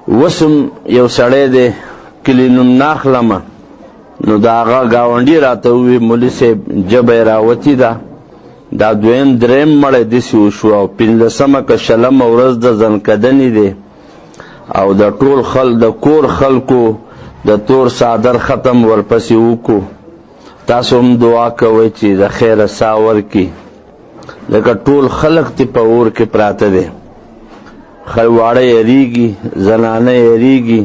وسم یو سړی دی کلی نوم ناخلمه، نو د هغه ګاونډي راته ووي مولي صاحب ژبه یې راوتې ده، دا دویم دریم مړی داسې وشو او 15مه که 20مه ورځ د ځنکدنې دی او د ټول د کور خلکو د تور څادر ختم ورپسې وکړو. تاسو هم دعا کوئ چې د خیره ساه ورکړي، لکه ټول خلق تی په اور کې پراته دی، واړه یریږي، زنانه یریږي،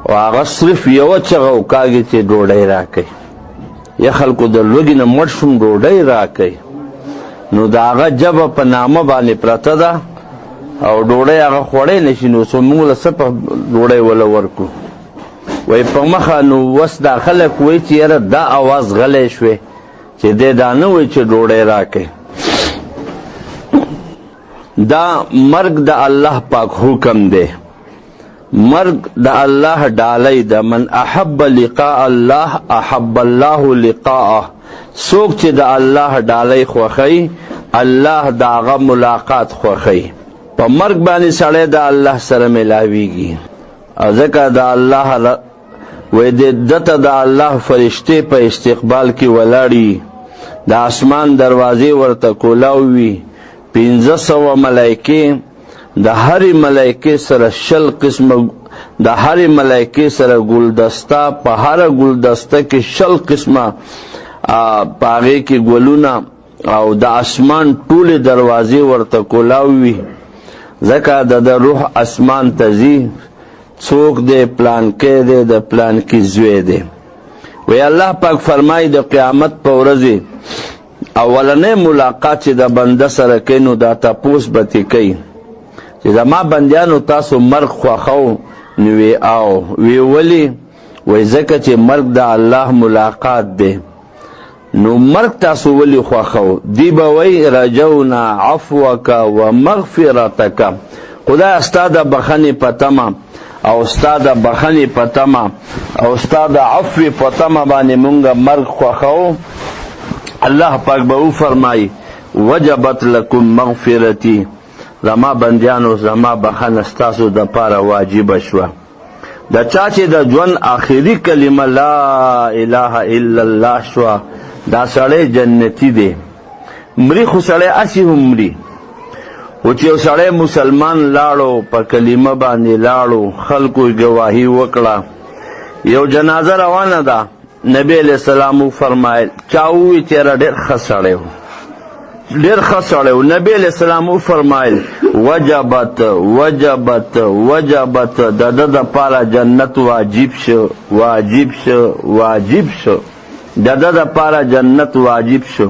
او هغه صرف یوه چغه وکاږي چې ډوډۍ راکئ. یا خلکو د لوږې نه مړ شوم ډوډۍ راکئ، نو د هغه ژبه په نامه باندې پرته ده او ډوډۍ هغه خوړی نه شي، نو څو موږ له څه په ډوډۍ وله ورکړو. وایي په مخه نو اوس دا خلک وایي چې یاره دا اواز غلی شوې چې دی دا نه وایي چې ډوډۍ راکئ. دا مرګ د الله پاک حکم دی، مرګ د الله ډالۍ ده. من احب لقاء الله احب الله لقاءه. څوک چې د الله ډالۍ خوښوي الله د هغه ملاقات خوښوي. په مرګ باندې سړی د الله سره ملاویږي، او ځکه د الله وایي دته د الله فرشتې په استقبال کې ولاړي، د اسمان دروازې ورته کولاو وي، 1500 ملایکې د هرې ملایکې سره 20 قسمه، د هرې ملایکې سره ګلدسته، په هره ګلدسته کې 20 قسمه په هغې کې ګلونه، او د اسمان ټولې دروازې ورته کولاو وي، ځکه د روح اسمان ته ځي. څوک دی؟ پلانکی دی، د پلانکي زوی دی. وی الله پاک فرمایي د قیامت په ورځې اولنی ملاقات چې د بنده سره کوي نو دا تپوس به ترې کوي چې زما بندیانو تاسو مرګ خوښو؟ نو وی او وی ولې؟ وی ځکه چې مرګ د الله ملاقات دی. نو مرګ تاسو ولې خوښو؟ دی به وی رجونا عفوک و مغفرتک، خدای ستا د بخښنې په تمه او ستا د بخښنې په تمه او ستا د عفو په تمه باندې مونږ مرګ خوښو. الله پاک به وفرمایي وجبت لکم مغفرتی، زما بندیانو زما بخښنه ستاسو دپاره واجبه شوه. د چا چې د ژوند آخري کلمه لا اله الا الله شوه دا سړی جنتی دی. مري خو سړی هسې هم مري، خو چې یو سړی مسلمان لاړو په کلمه باندې لاړو، خلکو ګواهي وکړه، یو جنازه روانه ده، نبی علیہ السلام فرمایل چا ووی چې ډېر ښه سړی و، ډېر ښه سړی و. نبی علیہ السلام فرمایل وجبت وجبت وجبت، د ده دپاره جنت واجب شو واجب شو واجب شو، د ده دپاره جنت واجب شو.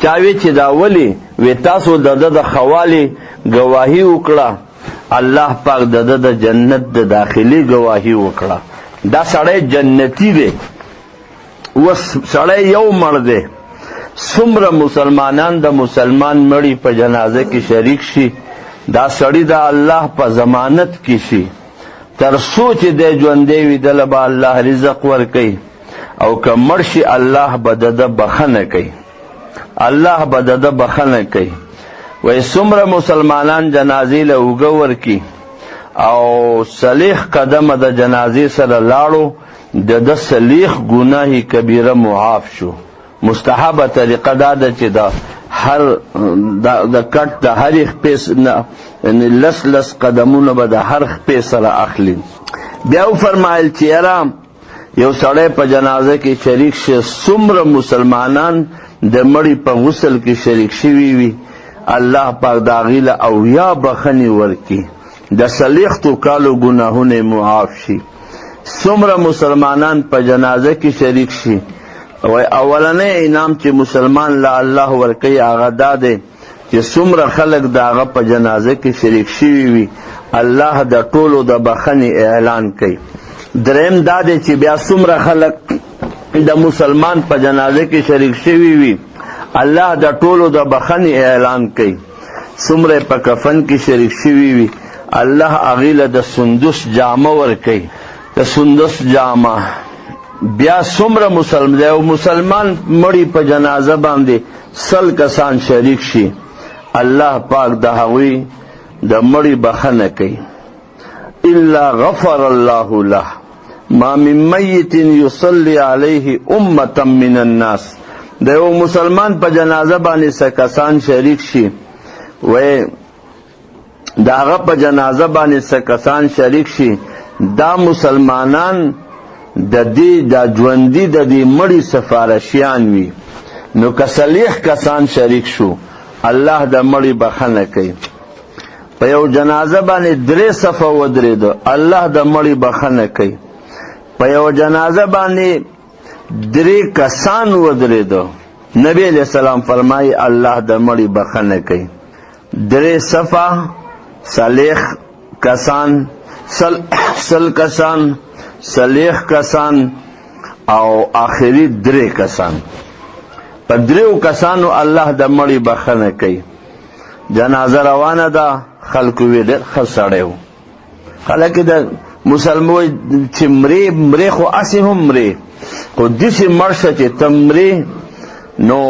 چا وی چې دا ولې؟ وی تاسو د ده د ښوالي ګواهي وکړه، الله پاک د ده د جنت د داخلي ګواهي وکړه. دا سړی جنتی دی. اوس سړی یو مړ دی، څومره مسلمانان د مسلمان مړي په جنازه کې شریک شي، دا سړی د الله په ضمانت کې شي، تر څو چې دی ژوندی وي دله به الله رزق ورکوي، او که مړ شي الله به د ده بخښنه کوي، الله به د ده بخښنه کوي. وایي څومره مسلمانان جنازې له اوږه ورکي او 40 قدمه د جنازې سره لاړو، د ده 40 ګناه کبیره معاف شو. مستحبه طریقه دا ده چې د هر د کټ د هرې خپې لس قدمونه به د هر خپې سره اخلي. بیا وفرمایل چې یاره یو سړی په جنازه کې شریک شي، څومره مسلمانان د مړي په غسل کې شریک شوي وي الله پاک د هغې له 80 بخښنې ورکړي، د 40 کالو ګناهونه معاف شي. څومره مسلمانان په جنازه کې شریک شي، اولنی انعام چې مسلمان له الله ورکوي هغه دا دی چې څومره خلک د هغه په جنازه کې شریک شوي وي الله د ټولو د بخښنې اعلان کوي. دریم دا دی چې بیا څومره خلک د مسلمان په جنازه کې شریک شوي وي الله د ټولو د بخښنې اعلان کوي. څومره په کفن کې شریک شوي وي الله هغې له د سندس جامه ورکوي، د سندس جامه. بیا څومره مسلمان مړي په جنازه باندې 100 کسان شریک شي الله پاک د هغوی د مړي بخښنه کوي. الا غفر الله له ما من میت یصلی علیه امه من الناس. د یو مسلمان په جنازه باندې څه کسان شریک شي، وی د هغه په جنازه باندې څه کسان شریک شي، دا مسلمانان د دې د ژوندي د دې مړي سفارشیان وي. نو که صلیح کسان شریک شو، الله د مړي بخښنه کوي. په یو جنازه باندې 3 صفه ودرېدو، الله د مړي بخښنه کوي. په یو جنازه باندې 3 کسان ودرېدو، نبی علیہ السلام فرمایي الله د مړي بخښنه کوي. 3 صفه، صالح کسان، سل کسان، صالح کسان او آخری 3 کسان. په 3 کسانو الله د مړي بخښنه کوي. جنازه روانه ده، خلکو وی ډېر ښه سړی و. خلک د مسلمان چې مرې خو اسې هم مرې، خو داسې مړ شه چې ته مرې نو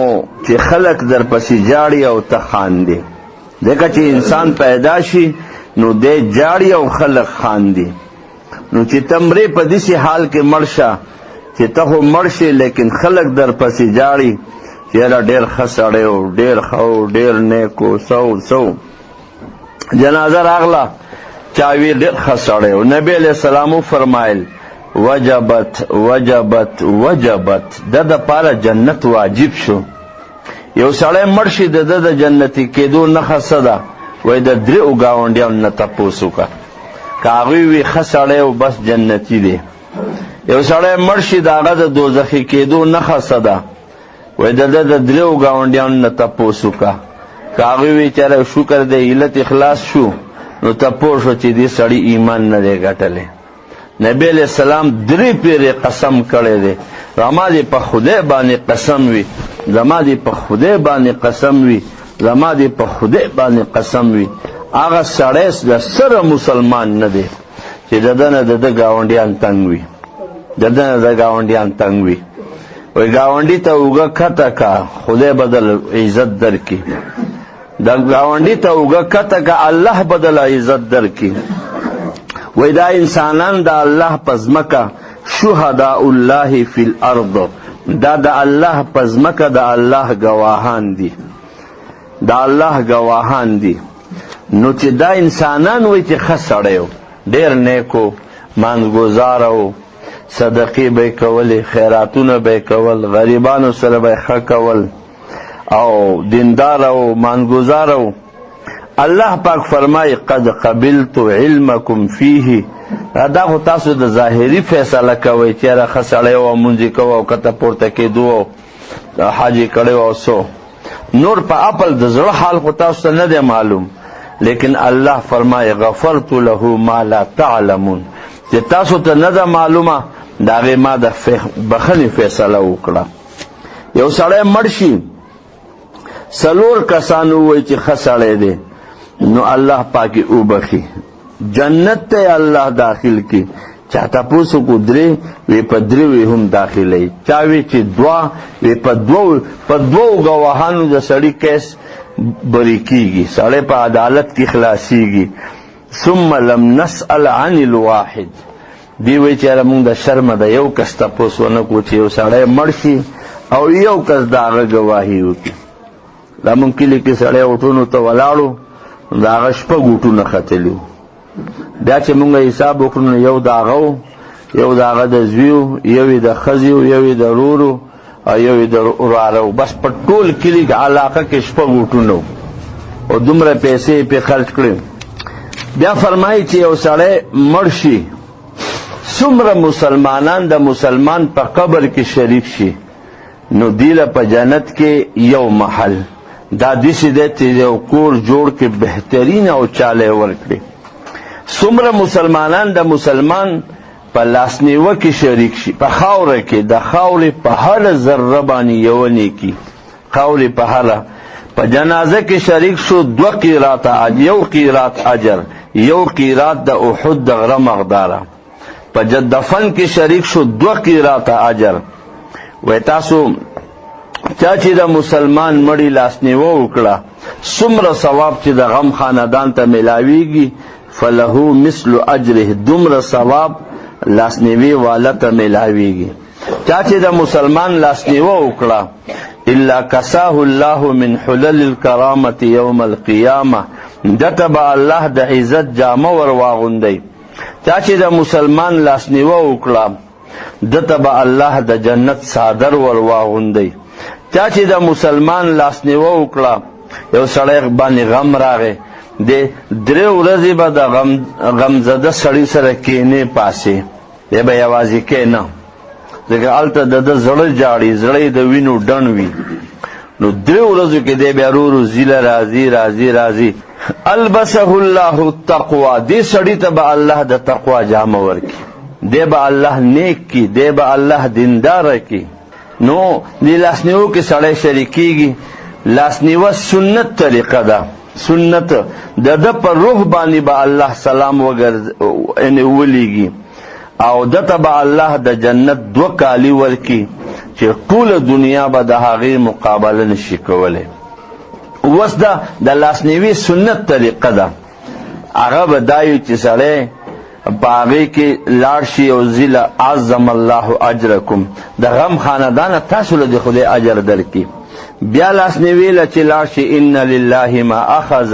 چې خلک در پسې جاړي او ته خاندې. ځکه چې انسان پیدا شي نو دی جاړي او خلک خاندي. نو چې ته مرې په داسې حال کې مړ شه چې ته خو مړ شې لیکن خلک در پسې جاړي چې یاره ډېر ښه سړی و، ډېر ښه و، ډېر نیک و، سو جنازه راغله، چا وی ډېر ښه سړی و. نبی علیہ السلام فرمایل وجبت وجبت وجبت، د دپاره جنت واجب شو. یو سړی مړ شي د ده د جنتي کېدو نښه څه ده؟ وایي د 3 ګاونډیانو نه تپوس وکړه، که هغوی وي ښه سړی و بس جنتي دی. یو سړی مړ شي د هغه د دوزخي کېدو نښه څه ده؟ وایي د ده د 3 ګاونډیانو نه تپوس وکړه، که هغوی وي چېرې شکر دی علت اخلاص شو نو تپوس شو چې دې سړي ایمان نه دی ګټلی. نبی علیہ السلام 3 پیرې قسم کړی دی، زما دې په خدای باندې قسم وي، زما دې په خدای باندې قسم وي، زما دې په خدای باندې قسم وي، هغه سړی د سره مسلمان نه دی چې د ده نه د ده ګاونډیان تنګ وي، د ده نه د ګاونډیان تنګ وي. وایي ګاونډي ته اوږه کته که خدای بدل عزت درکړي، د ګاونډي ته اوږه کته که الله بدل عزت درکړي. وی دا انسانان د الله په ځمکه شهداء الله فی الارض، دا د الله په ځمکه د الله ګواهان دي، د الله ګواهان دي. نو چې دا انسانان وی چې ښه سړی و، ډېر نیک و، مانځګزاره و، صدقې به یې کولې، خیراتونه به یې کول، غریبانو سره به یې ښه کول او دینداره و، مانځګزاره و. الله پاک فرمای قد قبلت علمکم فیه، دا خو تاسو د ظاهري فیصله کوئ چې یاره ښه سړی و، مونځ یې کوه او کته پورته کېدو او حج یې کړی و او څو نور په اپل د زړه حال خو تاسو ته نه دی معلوم. لیکن الله فرمای غفرت له ما لا تعلمون، چې تاسو ته نه ده معلومه د هغې ما د بخښنې فیصله وکړه. یو سړی مړ شي، 4 کسان ووایي چې ښه سړی دی، نو الله پاکی وبخي، جنت ته الله داخل کی. چا تاسو کو 3 وی په 3 وی هم داخلي، چا وی چې 2 وی په 2 غواهانو د سړی کیس بری کیږي، سړی په عدالت کې خلاصيږي. ثم لم نسأل عن الواحد، دی وی چې موږ د شرم د یو کس تاسو نه کو چې یو سړی مړ شي او یو کس داغه گواهی وکړي. دا مونږ کلی کې سړی وټونو ته ولاړو، دا هغه 6 ګوټونه ختلي وو. بیا چې مونږ حساب وکړو نو یو د هغه و، یو د هغه د زوی و، یو یې د ښځې و، یو یې د ورور و او یو یې د وراره و. بس په ټول کلي علاقه کې 6 ګوټونه و او دومره پیسې یې پې خرچ کړې. بیا فرمایي چې یو سړی مړ شي، څومره مسلمانان د مسلمان په قبر کې شریک شي نو دیله په جنت کې یو محل، دا داسې دی چې یو کور جوړ کې بهترین او چاله ورکړي. څومره مسلمانان د مسلمان په لاسنیوه کې شریک شي، په خاوره کې د خاورې په هر ذره باندې یو نیکي، خاورې په هره. په جنازه کې شریک شو 2 قیرات، یو قیرات اجر، یو قیرات د احد د غره مقداره. په دفن کې شریک شو 2 قیرات اجر. وای تاسو چا چې د مسلمان مړی لاسنیوه وکړه څومره ثواب چې د غم خاندان ته ملاویږي، فله مثل اجره، دومره ثواب لاسنیوي والا ته ملاویږي. چا چې د مسلمان لاسنیوه وکړه الا کساه الله من حلل الکرامة یوم القیامه، دته به الله د عزت جامه ور واغوندي. چا چې د مسلمان لاسنیوه وکړه دته به الله د جنت صادر ور واغوندي. چا چې د مسلمان لاسنیوه وکړه، یو سړی باندې غم راغی، د 3 ورځې به د غمزده سړي سره کینې پاسې، دی به یوازې کینه، ځکه هلته د زړه جاړي، زړه د وینو ډڼ وي. نو 3 ورځو کې دی بیا ورو زیله راځي. البسه الله التقوى، دې سړي ته به الله د تقوا جامه ورکي، دی به الله نیک کی، دی به الله دینداره کی. نو دې لاسنیو کې سړی شریکیږي. لاسنیوه سنت طریقه ده، سنت د ده پر روح باندې به الله سلام ولیږي، او دته به الله د جنت 2 کالی ورکی چې ټوله دنیا به د هغې مقابله نشي کولی. اوس د لاسنیوي سنت طریقه ده، هغه به دا وي چې سړی په هغې کې لاړ شي او زیله عظم الله اجرکم، د غم خاندانه تاسو له د خدای اجر درکړي. بیا لاسنیوي له چې لاړ شي ان لله ما اخذ،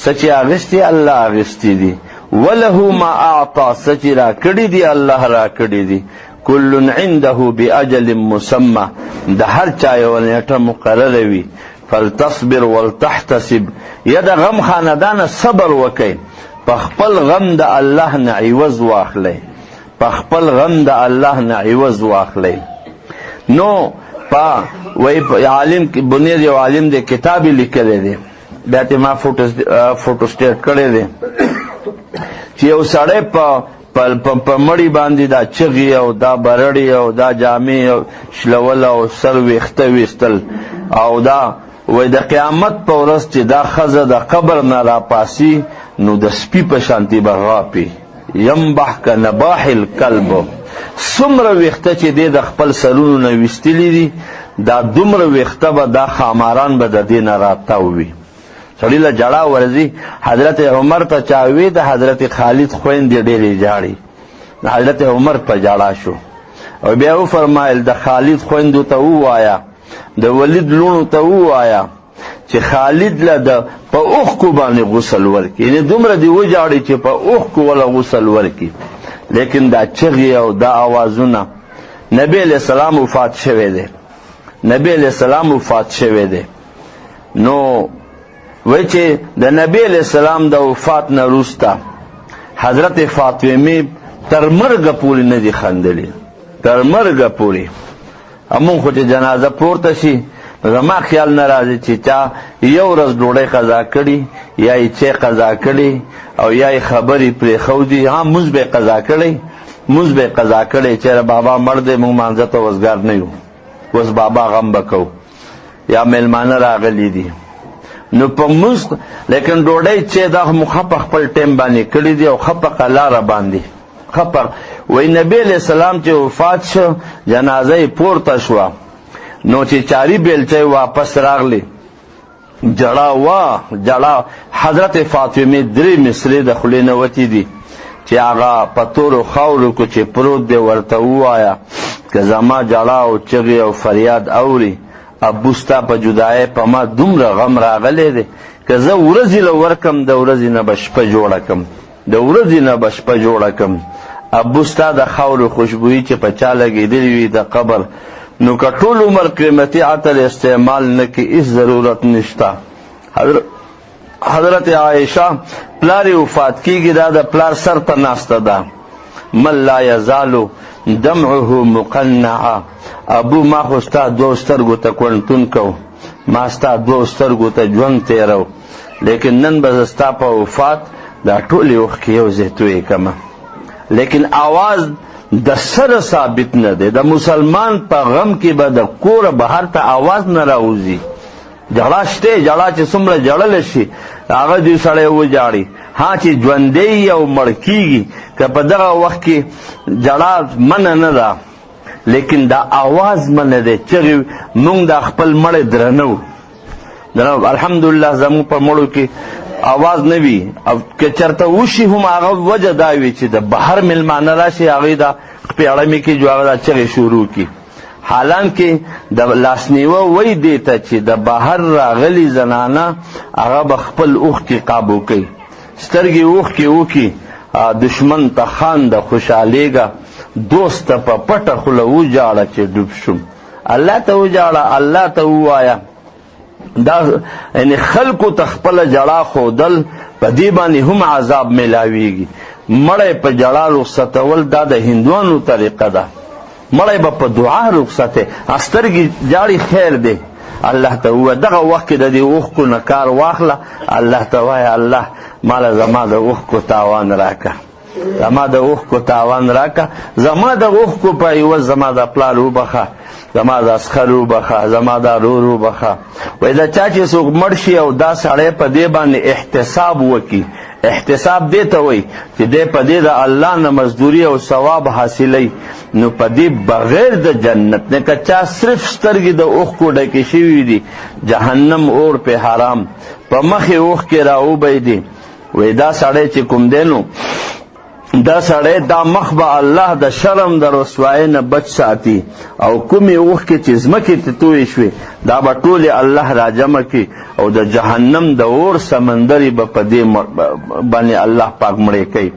څه چې اخیستي الله اخیستي دي، وله ما اعطى، څه چې را کړي دي الله را کړي دي. کل عنده باجل مسمى، د هر چا یوه نیټه مقرره وي. فلتصبر ولتحتسب، یا د غم خاندانه صبر وکئ، په خپل غم د الله نه عوض واخلئ، په خپل غم د الله نه عوض واخلئ. نو وی عالم بنیر یو عالم دی کتابی لیکلی دی، بیا ته ما فوټو سټیټ کړی دی چې یو سړی په مړی باندې دا چغې او دا برړې او دا جامې شلول او سر ویښته ویستل، او دا وی د قیامت په ورځ چې دا ښځه د قبر نه راپاسي نو د سپي په شانتي به غاپي، ینبح که نباح الکلب. څومره ویښته چې دی د خپل سرونو نه ویستلي دي، دا دومره ویښته به دا خاماران به د دې نه راتاو وي. سړي له جړا ورځي. حضرت عمر ته چا وی د حضرت خالد خویندې ډېرې جاړي، حضرت عمر په جړا شو او بیا وفرمایل د خالد خویندو ته ووایه، د ولید لوڼو ته ووایه چې خالد له د په اوښکو باندې غسل ورکړي، یعنې دومره دې وجاړي چې په اوښکو وله غسل ورکړي. لیکن دا چغې او دا آوازونه، نبی علیہ السلام وفات شوی دی، نبی علیہ السلام وفات شوی دی. نو وی چې د نبی علیہ السلام د وفات نه وروسته حضرت فاطمه تر مرګه پورې نه دي خندلي، تر مرګه پورې. همون خو چې جنازه پورته شي زما خیال نه راځي چې چا یو ورځ ډوډۍ قضا کړي، یا یې چای قضا کړي، او یا یې خبرې پرېښودي. ها مونځ به یې قضا کړی، مونځ به یې قضا کړی، چېرې بابا مړ دی موږ مانځه ته وزګار نه یو، اوس بابا غم به کوو، یا میلمانه راغلي دي نو په مونځ. لیکن ډوډۍ چې دا مو ښه په خپل ټیم باندې کړي دي او ښه په قلاره باندې خپر. وی نبی علیہ السلام چې وفات شو جنازه یې پورته شوه، نو چې چاري بیلچه واپس راغلی جړا وا جړا. حضرت فاطمه 3 مصرې د خولې نه وتې دي چې هغه په تورو خاورو کې چې پروت دی ورته ووایه که زما جړا او چغې او فریاد اوري، ابو ستا په جدایۍ په ما دومره غم راغلی دی که زه ورځې له ورکم د ورځې نه به شپه جوړه کم، د ورځې نه به شپه جوړه کم. ابو ستا د خاورو خوشبویي چې په چا لګېدلې وي د قبر، نو که ټول عمر قیمتي عطر استعمال نه کې هیڅ ضرورت نشته. حضرت عائشہ پلار وفات کیږي، دا د پلار سر ته ناسته ده. من لا یزالو دمعه مقنعا، ابو ما خو ستا 2 سترګو ته کونتون کو، ما ستا 2 سترګو ته ژوند تیرو، لیکن نن به ستا په وفات دا ټولې اوښکې یو ځای تویې کمه. لیکن آواز د سره ثابت نه دی. د مسلمان په غم کې به د کوره بهر ته آواز نه راوځي. جړا شته، جړا چې څومره جړل شي هغه دې سړی وجاړي. ها چې ژوندی او مړ کېږي که په دغه وخت کې جړا منع نه ده، لیکن دا آواز منع دی. چغې مونږ د خپل مړی درنو. الحمدلله زموږ په مړو کې आवाज نه وي او که چرته وشي هم هغه وجه دا وي چې د بهر میلمانه راشي هغوی دا پیاړمې کې جو هغه دا چغې شروع کړي. حالانکه د لاسنیوه وی دی ته چې د بهر راغلي زنانه هغه به خپل اوښکې قابو کوي، سترګې اوښکې وکړي، دشمن ته خانده خوشحالیږه، دوست ته په پټه خوله وجاړه چې ډوب شم. الله ته وجاړه، الله ته ووایه. دا یعنی خلکو ته خپله جړه ښودل په دې باندې هم عذاب میلاویږي. مړی په جړه رخصتول دا د هندوانو طریقه ده. مړی به په دعا رخصتې، سترګې جاړي خیر دی. الله ته ووایه دغه وخت کې د دې اوښکو نه کار واخله، الله ته وایه الله ماله زما د اوښکو تاوان راکه، زما د اوښکو تاوان راکه، زما د اوښکو په عوض زما د پلار وبخه، زما د اسخر وبخه، زما د رور وبخه. وایي دا چا چې څوک مړ شي او دا سړی په دې باندې احتساب وکړي، احتساب دې ته وایي چې دی په دې د الله نه مزدوري او ثواب حاصلوي، نو په دې بغیر د جنت نه که چا صرف سترګې د اوښکو ډکې شوي دي، جهنم اور په حرام په مخې اوښکې راوبیدي. وایي دا سړی چې کوم دی نو دا سړی دا مخ به الله د شرم د رسوایۍ نه بچ ساتي، او کومې اوښکې چې ځمکې ته تویې شوې دا به ټولې الله راجمع کړي او د جهنم د اور سمندرې به په دې باندې الله پاک مړې کوي.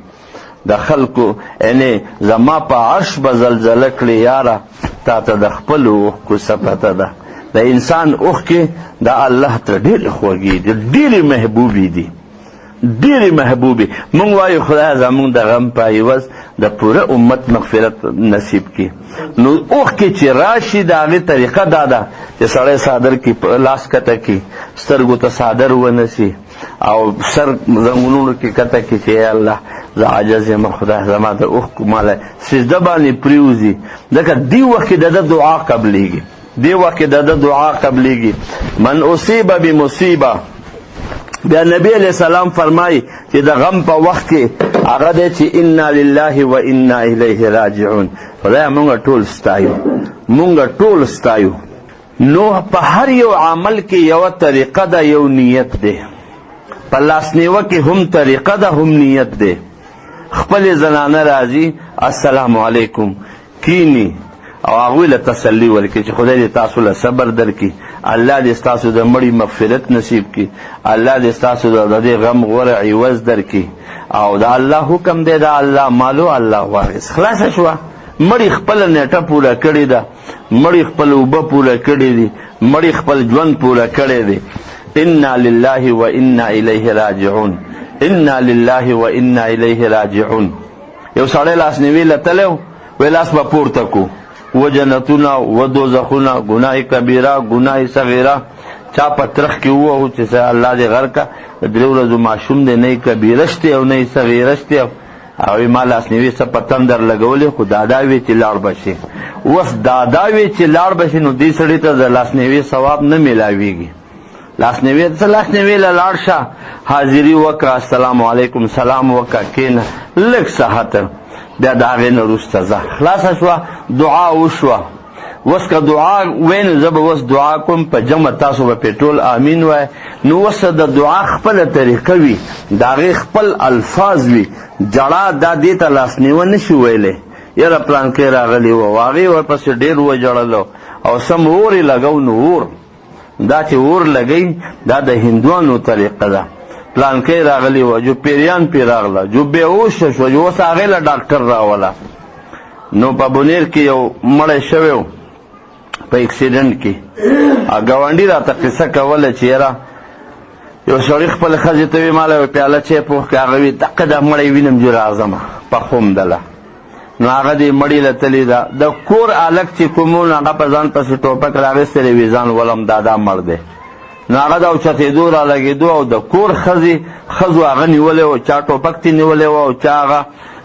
د خلکو یعنې زما په عرش به زلزله کړي یاره، تا ته د خپلو اوښکو څه پته ده. د انسان اوښکې دا الله ته ډېرې خوږې دي، ډېرې محبوبې دي، ډېرې محبوبې. مونږ وایو خدای زمونږ د غم په عوض د پوره امت مغفرت نصیب کړي. نو اوښکې چې راشي د هغې طریقه دا ده چې سړی څادر کې لاس کته کړي، سترګو ته څادر ونسي او سر زنګونونو کې کته کړي چې ای الله زه عاجز یم، خدای زما د اوښکو ماله سجده باندې پرېوځي. ځکه دې وخت کې د ده دعا قبلیږي، دې وخت کې د ده دعا قبلیږي. من اصیب بمصیبه، بیا نبی علیہ السلام فرمای چې د غم په وخت کې هغه دی چې انا لله و انا الیه راجعون. خدای مونږ ټول ستایو، مونږ ټول ستایو. نو په هر یو عمل کې یوه طریقه ده، یو نیت دی. په لاسنیوه کې هم طریقه ده هم نیت دی. خپلې زنانه راځي السلام علیکم کینی او هغوی له تسلي ورکړي چې خدای دې تاسو له صبر درکړي، الله دې ستاسو د مړي مغفرت نصیب کړي، الله دې ستاسو د دې غم غوره عوض درکړي. او د الله حکم دی، د الله مالو الله وارث. خلاصه شوه. مړي خپله نیټه پوره کړې ده، مړي خپل اوبه پوره کړې دي، مړي خپل ژوند پوره کړی دی. انا لله و انا الیه راجعون، انا لله و انا الیه راجعون. یو سړی لاسنیوي له تلی وی لاس به پورته کو، و جنتونه و دوزخونه، ګناه کبیره ګناه صغیره. چا په ترخ کې ووهو چې الله دې غر کا، د درې ورځو ماشوم دی، نه یې کبیره شته او نه یې صغیره شته. هغوی ما لاسنیوي څه په تندر لګولې، خو دادا وی چې لاړ به شي. اوس دادا وی چې لاړ به شي نو دې سړي ته د لاسنیوي ثواب نه میلاویږي. لاسنیوي څه لاسنیوي له لاړ شه، حاضري وکړه، السلام علیکم سلام وکړه، کښېنه لږ صحت، بیا د هغې نه وروسته ځه. خلاصه شوه، دعا وشوه. اوس که دعا وی نو زه به اوس دعا کوم په جمع، تاسو به پې ټول امین وای. نو اوس د دعا خپله طریقه وي، د هغې خپل الفاظ وي. جړه دا دې ته لاسنیوه نه شي ویلی، یاره پلانکۍ راغلی و، هغې ورپسې ډېر وجړلو او سم اور یې لګو. نو اور دا چې اور لګوي دا د هندوانو طریقه ده. پلانکۍ راغلی و، جو پیریان پې راغله، جو بېهوشه شوه، جو اوس هغې له ډاکټر راوله. نو په بونیر کې یو مړی شوی و په اکسیډنټ کې. ګاونډي راته قصه کوله چې یاره یو سړي خپل ښځې ته وي ماله یو پیاله چای پوښ کړه، هغه وي دقه دا مړی وینم جو راځمه پخوم دله. نو هغه دې مړي له تلې ده، د کور هلک چې کوم و هغه په ځان پسې ټوپک راغېستی دی، وي ځان ولم دا مړ دی. نو هغه د اوچتېدو را لګېدو او د کور ښځو هغه نیولی و، چا ټوپک تې نیولی و او چا هغه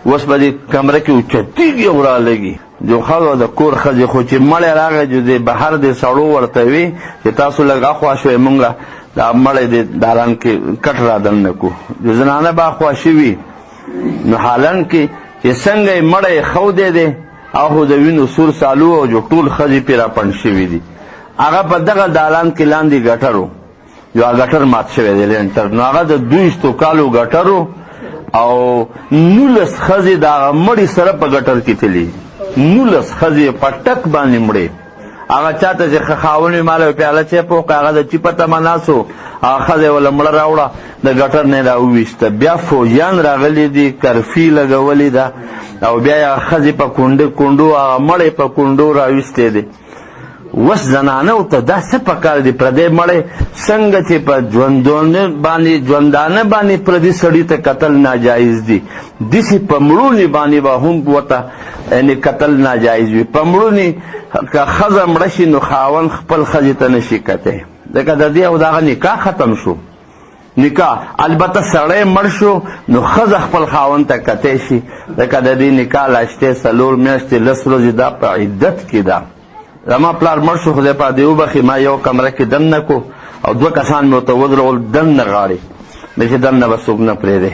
اوس به دې کمره کې اوچتېږي او را لګي. جو ښځو د کور ښځې خو چې مړی راغی جو د بهر د سړو ورته وي چې تاسو لږ اخوا شوئ، مونږ له دا مړی د دالان کې کټ را دننه کړو. جو زنانه به اخوا شوي نو حالان کې چې څنګه یې مړی ښودی دی او خو د وینو سور سالو او جو ټول ښځې پرې راپنډ شوي دي. هغه په دغه دالان کې لاندې ګټر و، یو ګټر مات شوی دی لینټر، نو هغه د 200 کالو ګټرو او 19 ښځې د هغه مړي سره په ګټر کې تلي، 19 ښځې په ټک باندې مړې. هغه چاته چې خاون وي ماله پیاله چای پوکه، هغه د چي په تمه ناست و، هغه ښځه یې وله مړه راوړه د ګټر نه یې راوویسته. بیا فوجیان راغلي دي، کرفي لګولې ده او بیا یې ښځې په کونډو هغه مړی په کونډو راویستی دی. اوس زنانو ته دا څه پکار دي؟ پردی مړی څنګه چې په ژوندانه باندې پردي سړي ته قتل ناجایز دي، داسې په مړونې باندې به هم ورته یعنې قتل ناجایز وي. په مړونې که ښځه مړه شي نو خاوند خپل ښځې ته نشي کتی، ځکه د دې او د هغه نکاح ختم شو. نکاح البته سړی مړ شو نو ښځه خپل خاوند ته کتی شي، ځکه د دې نکاح لاشتې 4 میاشتې 10 ورځې دا په عدت کې ده. زما پلار مړ شو، خدای پاک دې وبخي، ما یو کمره کې دننه کو او 2 کسان مې ورته ودرول دننه غاړې، مې چې دننه به څوک نه پرېږدی.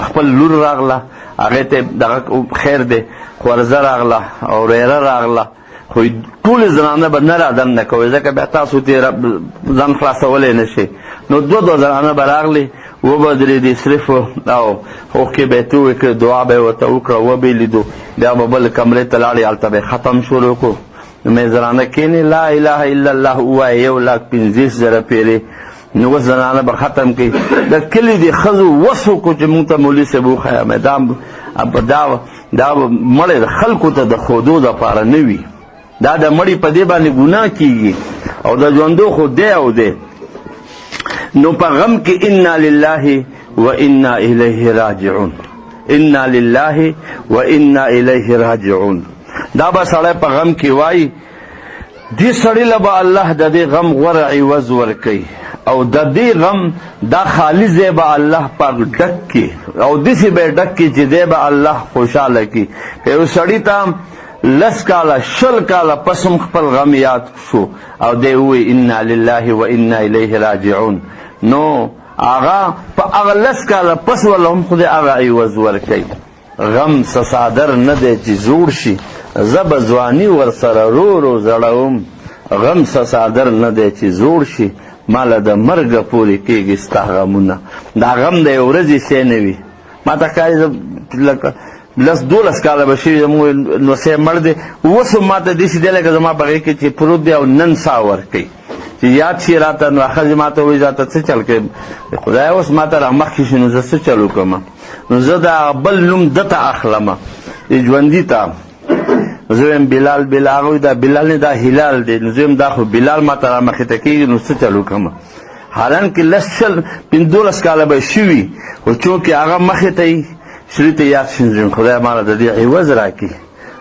خپل لور راغله، هغې ته دغه خیر دی، خورزه راغله او ریره راغله، خو ټولې زنانه به نه را دننه کوئ، ځکه بیا تاسو ترې ځان خلاصولی نه شئ. نو 2 زنانه به راغلې، وبدرېدې صرف او اوښکې به یې تویې کړې، دعا به یې ورته وکړه، وبې یې لیدو، بیا به بل کمرې ته لاړې، هلته به یې ختم شروع کړو. نو مې زنانه کښېنې لا اله الا الله ووایه 1,50,000 پیرې، نو اوس زنانه به ختم کړي. د کلي د ښځو وس وکړو چې مونږ ته مولي صاحب وښیه، دا مړی د خلکو ته د ښودو دپاره نه وي، دا د مړي په دې باندې ګناه کېږي او د ژوندو خو دی او دی. نو په غم کې انا لله و انا الیه راجعون، انا لله و انا الیه راجعون. دا به سړی په غم کې وایي، دې سړي له به الله د دې غم غوره عوض ورکوي او د دې غم دا خالي ځای به الله پاک ډک کړي او داسې به یې ډک کړي چې دی به الله خوشحاله کړي. که یو سړي ته 10 کاله 20 کاله پس هم خپل غم یاد شو او دی ووایي انا لله و انا الیه راجعون، نو هغه په هغه 10 کاله پس وله هم خدای هغه عوض ورکوي. غم څه صادر نه دی چې زوړ شي، زه به ځواني ورسره رو زړوم. غم څه صادر نه دی چې زوړ شي، ماله د مرګه پورې کېږي ستا غمونه. دا غم د یو ورځې شی نه وي. ما ته ښکاري لکه 10-12 کاله به شوي زموږ نوسی مړ دی، اوس هم ما ته داسې دی لکه زما په غېږ کې چې پروت دی او نن ساه ورکوي چې یاد شي راته. نو ښځې ما ته وایي راته څه چل کوې؟ خدایه اوس ما ته را مخکې شي نو زه څه چل وکړم؟ نو زه د بل نوم ده ته اخلم، ژوندي ته. زه وایم بلال، هغه وایي دا بلال نه دا هلال دی، نو زه وایم دا خو بلال ما ته را مخې ته کېږي نو څه چل وکړم؟ حالانکې 10-15 کاله به شوي، خو چونکې هغه مخې ته یي سړي ته یاد شي خدای ماله د دې عوض راکړي،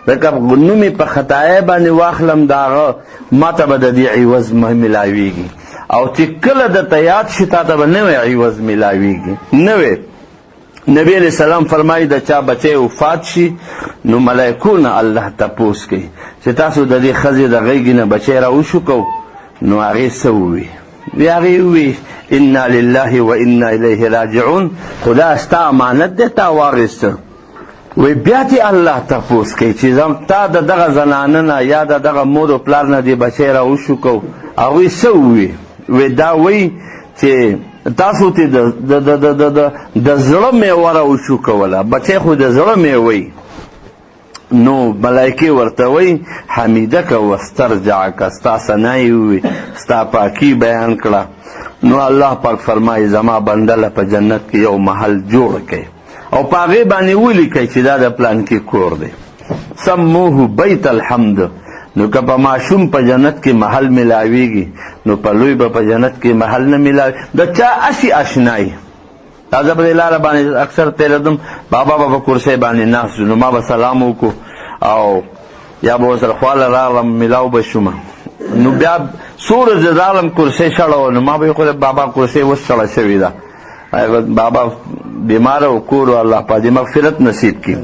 ځکه نوم یې په خطایۍ باندې واخلم د هغه ما ته به د دې عوض میلاویږي، او چې کله درته یاد شي تا ته به نوی عوض میلاویږي. نوی نبی علیہ السلام فرمایي د چا بچی وفات شي نو ملایکو نه الله تپوس کوي چې تاسو د دې ښځې د غېږې نه بچی راوشکو، نو هغې څه ووي؟ هغې ووي انا لله و انا الیه راجعون، خو دا ستا امانت دی تا واخیسته. وی بیا دې الله تپوس کوي چې تا د دغه زنانه نه یا د دغه مور و پلار نه دې بچی راوشکو، هغوی څه ووي؟ وی دا وایي چې تاسو ته د زړه میوه راوشکوله، بچی خو د زړه میوه. نو ملایکې ورته وایي حمیدک واسترجعک، ستا ثنایې ووي، ستا پاکي بیان کړه. نو الله پاک فرمایي زما بنده له په جنت کې یو محل جوړ کړئ او په هغې باندې ولیکئ چې دا د پلانکي کور دی، سموه بیت الحمد. نو که په ماشوم په جنت کې محل ملاویږي نو په لوی به په جنت کې محل نه ملاوي. د چا اشي اشنایي دا زه په دې لاره باندې اکثر تېرېدم، بابا به په کرسۍ باندې ناست نو ما به سلام وکړو او یا به ورسره خواله راغلم میلاو به شوم. نو بیا څو ورځې راغلم کرسۍ شړه وه، نو ما به یې خو بابا کرسۍ اوس شړه شوې ده، بابا بیماره و کور و الله پاک دې مغفرت نصیب کړي.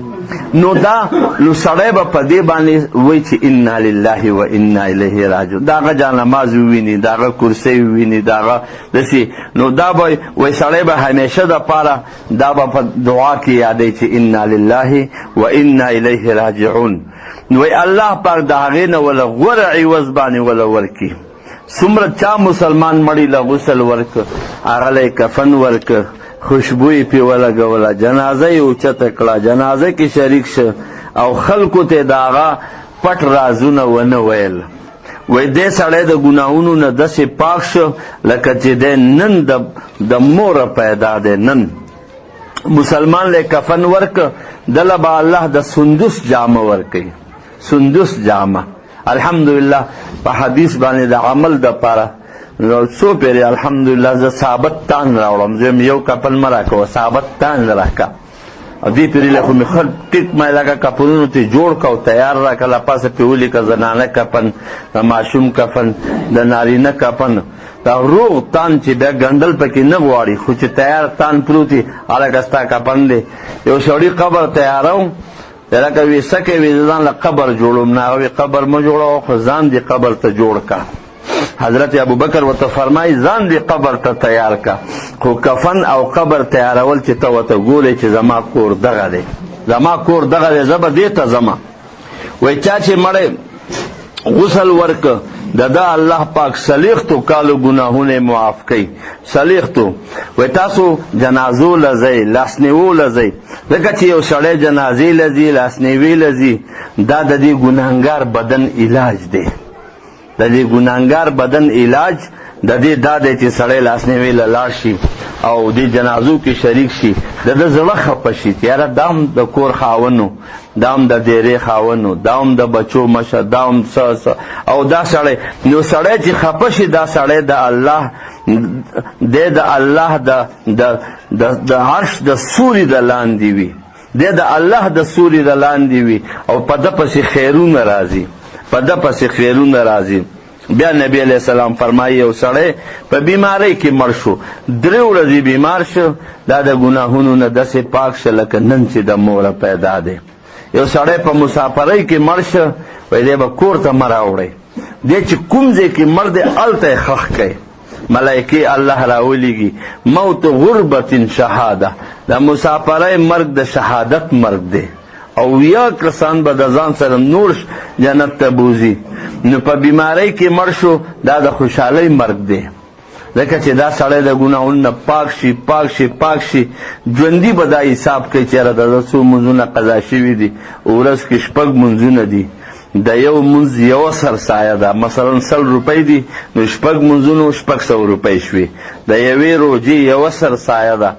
نو سړی به په دې باندې وایي چې انا لله و انا الیه راجعون، د هغه جانماز وویني، د هغه کرسۍ وویني، د هغه داسې. نو دا به وایي سړی به همیشه دپاره دا به په دعا کې یادوي چې انا لله و انا الیه راجعون. نو وایي الله پاک د هغې نه وله غوره عوض باندې وله ورکړي څومره چا مسلمان مړی له غسل ورک، هغه له کفن ورک، خوشبوی پې ولګوله، جنازه یې اوچته کړه، جنازه کې شریک شه او خلکو ته د هغه پټ رازونه ونه ویل. وای دې سړی د ګناهونو نه داسې پاک شو لکه چې دی نن د موره پیدا دی. نن مسلمان له کفن ورک، دله به الله د سندس جامه ورکوي، سندس جامه. الحمدلله په حدیث باندې د عمل دپاره څو پیرې الحمدلله زه ثابت تان راوړم، زه یو کپل مه راکوه، ثابت تان راکه. او دې پیرې له خو مې ښه ټیک مې لکه کپنونو ته جوړ که او تیار راکه، له پاسه پې ولیکه زنانه کفن، د ماشوم کفن، د نارینه کفن، دا روغ تان چې بیا ګنډل پکې نه غواړي، خو چې تیار تان پروت وي هلکه ستا کفن دی. یو سړي قبر تیاروم، لکه وي څه کوي ځان له قبر جوړوم، نه هغه وي قبر مه جوړوه خو ځان دې قبر ته جوړ که. حضرت ابوبکر ورته فرمایي ځان دې قبر ته تیار که، خو کفن او قبر تیارول چې ته ورته ګورې چې زما کور دغه دی، زما کور دغه دی، زه به دې ته ځمه. وایي چا چې مړی غسل ورک، د ده الله پاک څلېښتو کالو ګناهونه معاف کوي، څلېښتو. وایي تاسو جنازو له ځئ، لاسنیوو له ځئ، ځکه چې یو سړی جنازې له ځي، لاسنیوي له ځي، دا د دې ګناهګار بدن علاج دی، د دې ګناهګار بدن علاج د دې دا دی چې سړی لاسنیوي له لاړ شي او دې جنازو کې شریک شي، د ده زړه خفه شي چې یاره دا هم د کور خاوند، دا هم د ډېرې خاوند، دا هم د بچو مشر، دا هم څه او دا سړی. نو سړی چې خفه شي دا سړی د الله دی، د الله د عرش د سوري د لاندې وي، دی د الله د سوري د لاندې وي او په ده پسې خیرونه راځي، په ده پسې خیرونه راځي. بیا نبی علیہ السلام فرمایي یو سړی په بیماری کې مړ شو، 3 ورځې بیمار شو، دا د ګناهونو نه داسې پاک شه لکه نن چې د موره پیدا دی. یو سړی په مسافرۍ کې مړ شه، وایي دی به کور ته مه راوړئ، دی چې کوم ځای کې مړ دی هلته یې ښخ کئ، ملایکې الله راولیږي. موت غربت شهاده، د مسافرۍ مرګ د شهادت مرګ دی، او یا کسان به د ځان سره نور جنت ته بوځي. نو په بیماری کې مړ شو، دا د خوشحالۍ مرګ دی، ځکه چې دا سړی د ګناهونو نه پاک شي، پاک شي، پاک شي. ژوندي به دا حساب کوي چې یاره د ده څو مونځونه قضا شوي دي، ورځ کې 6 مونځونه دي، د یو مونځ یوه سرسایه ده، مثلا 100 روپۍ دي، نو 6 مونځونو 600 روپۍ شوي، د یوې روجې یوه سرسایه ده.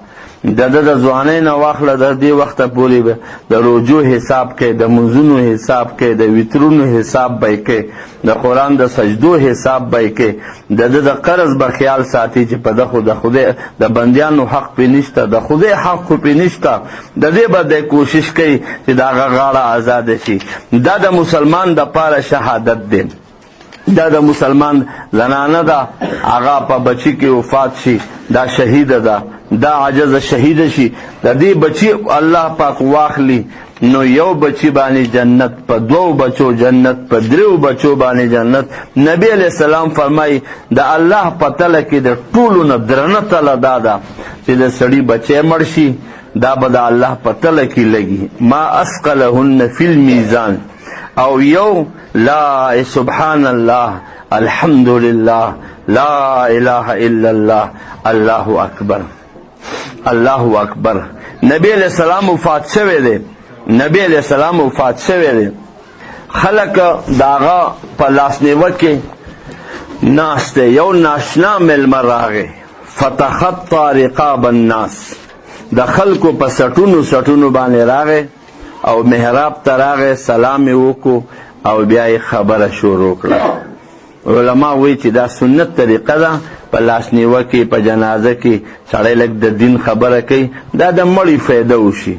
د ده د ځوانۍ نه واخله د دې وخته پورې به د روجو حساب کوي، د مونځونو حساب کوي، د وترونو حساب به یې کوي، د قرآن د سجدو حساب به یې کوي، د ده د قرض به خیال ساتي چې په ده خو د خدای د بندیانو حق پې نشته، د خدای حق خو پې نشته، د دې به دی کوشش کوي چې د هغه غاړه آزاده شي. دا د مسلمان دپاره شهادت دی، دا د مسلمان زنانه ده هغه په بچي کې وفات شي، دا شهیده ده، دا عجز شهیده شي، د دې بچي الله پاک واخلي، نو یو بچی باندې جنت، په 2 بچو جنت، په 3 بچو باندې جنت. نبی علیہ السلام فرمایي د الله په تله کې د ټولو نه درنه تله دا ده چې د سړي بچی مړ شي، دا به د الله په تله کې لګي. ما اسقلهن فی المیزان، او یو لا سبحان الله، الحمدلله، لا اله الا الله، الله اکبر، الله اکبر. نبی علیہ السلام وفات شوی دی، نبی علیہ السلام وفات شوی دی، خلق داغه په لاسنیوه کې ناست دی. یو ناشنا مېلمه راغی، فتخطى رقاب الناس، د خلکو په سټونو باندې راغی او محراب ته راغی، سلام یې وکړو او بیا یې خبره شروع کړه. علما وایي چې دا سنت طریقه ده، په لاسنیوه کې په جنازه کې سړی لږ د دین خبره کوي، دا د مړي فایده وشي.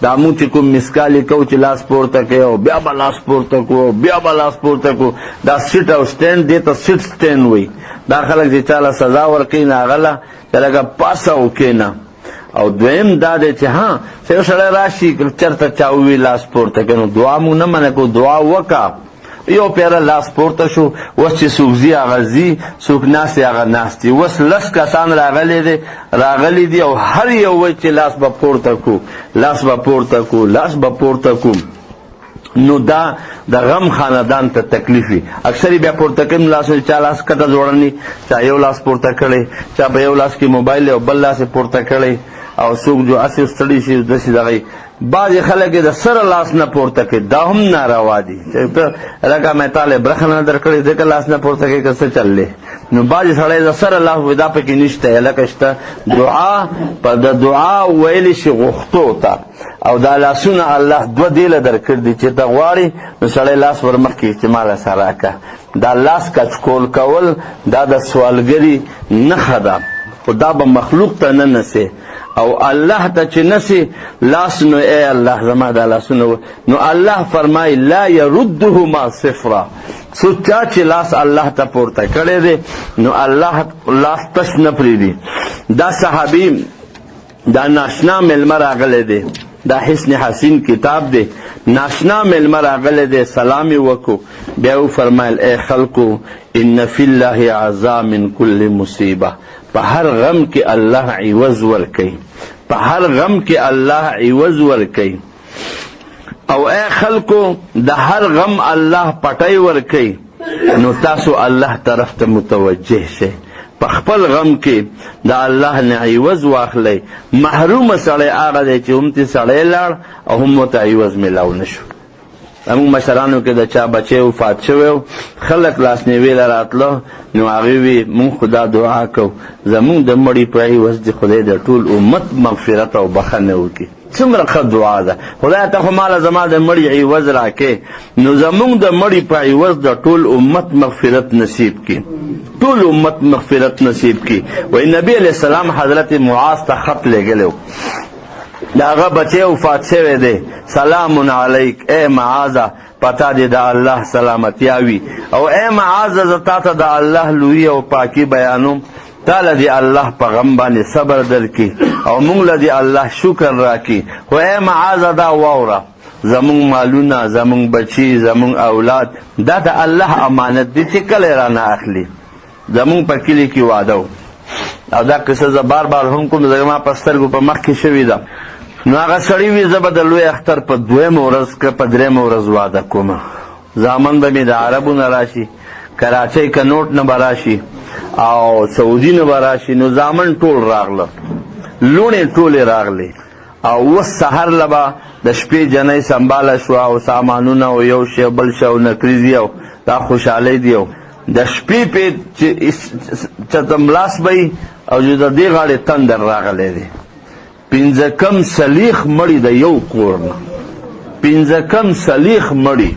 دا مونږ چې کوم مسکالې کوو چې لاس پورته کوي او بیا به لاس پورته کوو، بیا به لاس پورته کوو، دا سیټ او سټینډ دې ته سیټ سټینډ وایي. دا خلک چې چاله سزا ورکوي نه هغه له چې لږه پاسه وکښېنه. او دویم دا دی چې ها یو سړی راشي چېرته چا ووي لاس پورته کوي، نو دعا مونږ نه منع کوو، دعا وکړه. یو پیره لاس پورته شو، اوس چې څوک ځي هغه ځي، څوک ناست دی هغه ناست دی. اوس 10 کسان راغلي دي او هر یو وایي چې لاس به پورته کو، لاس به پورته کو، لاس به پورته کو. نو دا د غم خاندان ته تکلیف وي. اکثر بیا پورته کوي لاسونه، چا لاس کته جوړني، چا یو لاس پورته کړی، چا په یو لاس کې موبایل او بل لاس پورته کړی، او څوک جو اسې ستړي شي داسې دغه. بعضې خلک د سره لاس نه پورته کوي، دا هم ناروا دي. لکه مې تاله برخه در کړې ځکه لاس نه پورته کوي که څه چل دی. نو بعضې سړی د سره لاس وي دا پکې نشته، لکه شته دعا په د دعا ویلی شي غوښتو ته، او دا لاسونه الله دوه دیله در کړي دي چې ته غواړې نو سړی لاس ور مخکې چې ماله سره راکړه. دا لاس کچکول کول دا د سوالګري نښه ده، خو دا به مخلوق ته نه نسي او الله ته چې نسي لاس، نو ای الله زما دا لاسونه، نو الله فرمای لا يردهما صفرا. سوچا چې لاس الله ته پورته کړی دی نو الله لاس تش نه پرېږدي. دا صحابي دا ناشنا مېلمه راغلی دی، دا حسن حسین کتاب دی، ناشنا مېلمه راغلی دی، سلام یې وکړو، بیا وفرمایل ای خلکو ان فی الله عزا من کل مصیبه. په هر غم کې الله عوض ورکوي، په هر غم کې الله عوض ورکوي. او ای خلکو د هر غم الله پټی ورکوي، نو تاسو الله طرف ته متوجه شئ. په خپل غم کې د الله نه عوض واخلئ. محروم سړی هغه دی چې هم ته سړی لاړ او هم ورته عوض میلاو نشو. زموږ مشرانو کې د چا بچی وفات شوی و، خلک لاسنیوي له راتله، نو هغې وي مونږ خدا دعا کوو زمونږ د مړي په عوض د خدای د ټول امت مغفرت او بخښنه وکړي. څومره ښه دعا ده. خدای ته خو ماله زما د مړي عوض راکې، نو زمونږ د مړي په عوض د ټول امت مغفرت نصیب کړي، ټول امت مغفرت نصیب کړي. وایي نبی علیه السلام حضرت معاذ ته خط لېږلی و، د هغه بچی وفات شوی دی، سلام علیک ای معاذه، پتا دی د الله سلامتیا وي. او ای معاذه زه تا ته د الله لویي او پاکي بیانوم، تا له دی الله په غم باندې صبر درکړي او موږ له دی الله شکر راکړي. خو ای معاذه دا واوره، زمونږ مالونه، زمونږ بچي، زمونږ اولاد دا د الله امانت دی چې کله رانه اخلي. زمونږ په کلي کې واده و، او دا قصه زه بار بار هم کوم، زما په سترګو په مخ کې شوې ده. نو هغه سړی وي زه به د لوی اختر په 2مه ورځ که په 3مه ورځ واده کومه. زامن به مې د عربو نه راشي، کراچۍ که نوټ نه به راشي او سعودي نه به راشي. نو زامن ټول راغله، لوڼې ټولې راغلې، او اوس سهار له به د شپې جنۍ سنباله شوه او سامانونه او یو شی بل شی او نکریزي او دا خوشحالۍ دی. او د شپې پې چې ملاس به او چې د دې غاړې تندر راغلی دی. 15 کم سلیخ مړي د یو کور نه، 15 کم سلیخ مړي.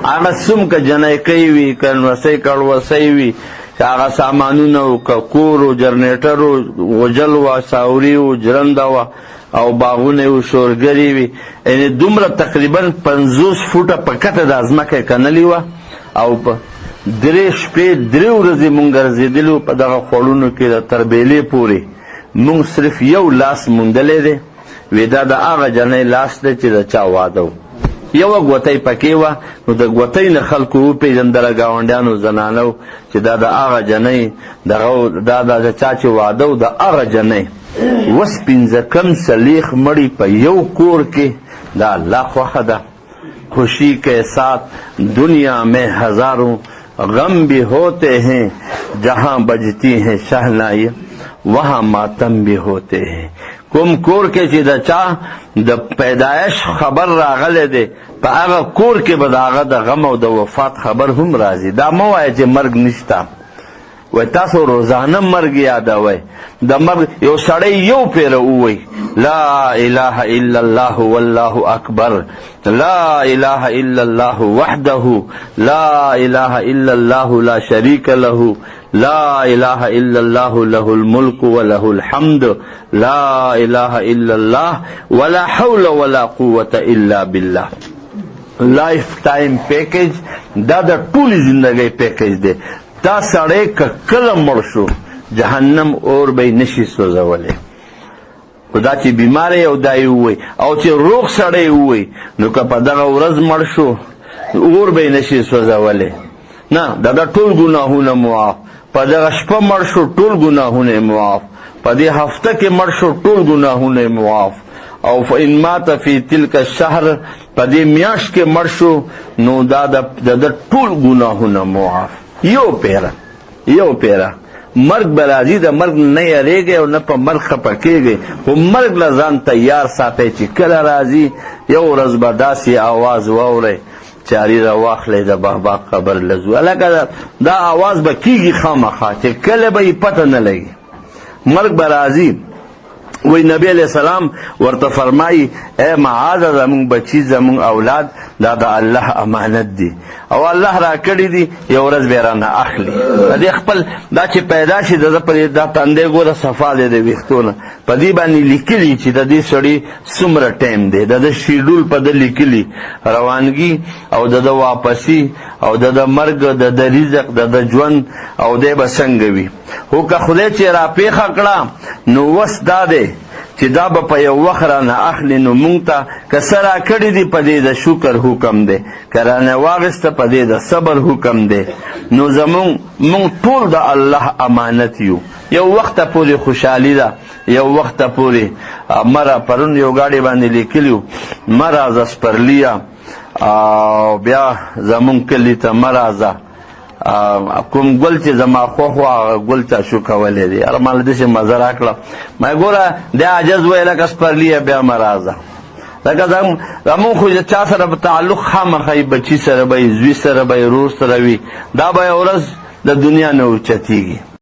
هغه څوم که جنیکۍ وي، که نوسۍ کړوسۍ وي، چې هغه سامانونه و، که کور و، جرنیټر و، غجل و، ساوري و، جرنده و، او باغونه و، شورګرې وي. یعنې دومره تقریبا 50 فوټه په کته د ځمکه یې کنلې وه. او په 3 شپې 3 ورځې مونږ ګرځېدلي په دغه خوړونو کې د تربیلې پورې. مونږ صرف یو لاس موندلی دی، وی دا د هغه جنۍ لاس دی چې د چا واده و. یوه ګوتۍ پکې وه، نو د ګوتۍ نه خلکو وپېژندله، ګاونډیانو زنانو چې دا د هغه جنۍ دا د چا چې واده و د هغه جنۍ. اوس 15 کم سلیخ مړي په یو کور کې، دا الله خوښه ده. خوشی کے ساتھ دنیا میں ہزاروں غم بھی ہوتے ہیں، جہاں بجتی ہیں شہنائی وہاں ماتم بھی ہوتے ہیں. کوم کور کې چې د چا د پیدایش خبر راغلی دی، په هغه کور کې به د هغه د غم او د وفات خبر هم راځي. دا مه وایه چې مرګ نشته، وای تاسو روزانه مرګ یادوئ. د مرګ یو سړی یو پیره ووایي لا اله الا الله والله اکبر، لا اله الا الله وحده لا اله الا الله لا شریک له، لا اله الا الله له الملك وله الحمد، لا اله الا الله ولا حول ولا قوة الا بالله. لائف ټایم پیکیج دا د ټولې زندګۍ پیکیج دی. دا سړی که کله مړ شو جهنم اور به نشي سوځولی. خو دا چې بیماره او دا یې ووایي، او چې روغ سړی ووایي، نو که په دغه ورځ مړ شو اور به یې نشي سوځولی. نه، دا ټول ګناهونه معاف. په دغه شپه مړ شو ټول ګناهونه معاف. په دې هفته کې مړ شو ټول ګناهونه معاف. او فإن مات فی تلک الشهر په دې میاشت کې مړ شو نو دا د ټول ګناهونه معاف. یو پیره مرګ به راځي، د مرګ نه یریږئ او نه په مرګ خفه کېږئ، خو مرګ له ځان تیار ساتئ چې کله راځي یو ورځ به داسې آواز واورئ چاری را واخلئ د بابا قبر لزو. هلکه دا آواز به کېږي خامخا چې کله به یې پته نه لګي مرګ به راځي. وی نبی علیہ السلام ورته فرمایي اے معاذ زمون بچی زمون اولاد دا د الله امانت دی او الله را کړی دی، یو ورځ به رانه اخلي. د خپل دا چې پیدا شي د پر دا تندې ګوره صفا دی د ویښتونه په دې باندې لیکلي چې د دې سړي څومره ټایم دی، د شیډول په د لیکلي روانګي او د واپسی او د مرګ د رزق د ژوند او د به څنګه وي. هو که خدای چې را پیښه کړه نو وس دا دی چې دا به په یو وخت رانه اخلي، نو مونږ ته که څه را کړي دي په دې د شکر حکم دی، که رانه واغېسته په دې د صبر حکم دی. نو مونږ ټول د الله امانت یو. یو وخته پورې خوشحالي ده، یو وخته پورې مره پرون یو ګاډي باندې لیکلي مرازه سپرلیه او بیا زمونږ کلي ته مرازه کوم ګل چې زما خوښ و هغه ګل چا شو کولی دی. هغه ماله داسې مزه راکړه ما ګوره دی عجز وی لکه سپرلیه بیا مرازه. لکه زمونږ خو چا سره به تعلق خامخا وي، بچي سره به وي، زوی سره به وي، رور سره وي، دا به یو ورځ د دنیا نه اوچتېږي.